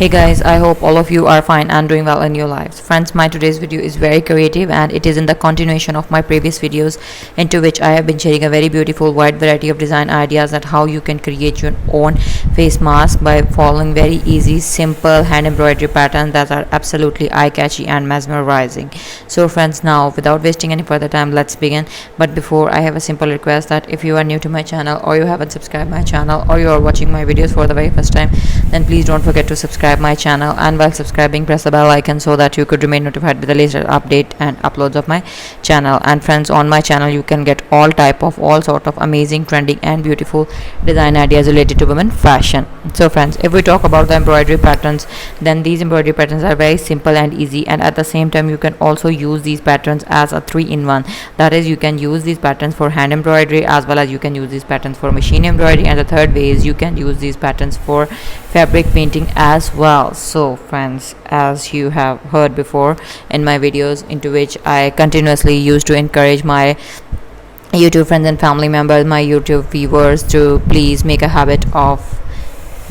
Hey guys, I hope all of you are fine and doing well in your lives. Friends, my today's video is very creative and it is in the continuation of my previous videos, into which I have been sharing a very beautiful wide variety of design ideas at how you can create your own face mask by following very easy, simple hand embroidery patterns that are absolutely eye-catchy and mesmerizing. So friends, now without wasting any further time, let's begin. But before, I have a simple request that if you are new to my channel or you haven't subscribed my channel or you are watching my videos for the very first time, then please don't forget to subscribe my channel, and while subscribing press the bell icon so that you could remain notified with the latest update and uploads of my channel. And friends, on my channel you can get all sort of amazing, trending and beautiful design ideas related to women fashion. So friends, if we talk about the embroidery patterns, then these embroidery patterns are very simple and easy, and at the same time you can also use these patterns as a 3-in-1. That is, you can use these patterns for hand embroidery as well as you can use these patterns for machine embroidery, and the third way is you can use these patterns for fabric painting as well. So friends, as you have heard before in my videos, into which I continuously used to encourage my YouTube friends and family members, my YouTube viewers, to please make a habit of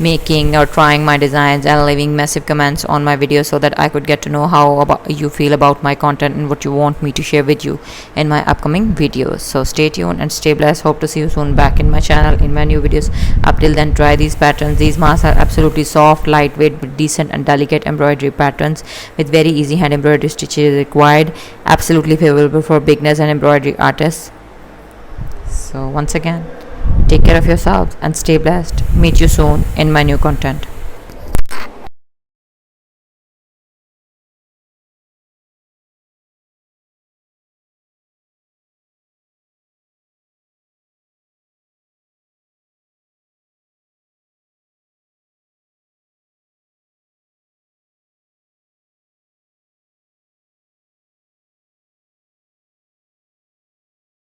making or trying my designs and leaving massive comments on my videos so that I could get to know how you feel about my content and what you want me to share with you in my upcoming videos. So stay tuned and stay blessed. Hope to see you soon back in my channel in my new videos. Up till then, try these patterns. These masks are absolutely soft, lightweight, with decent and delicate embroidery patterns with very easy hand embroidery stitches required. Absolutely favorable for beginners and embroidery artists. So once again, take care of yourselves and stay blessed. Meet you soon in my new content.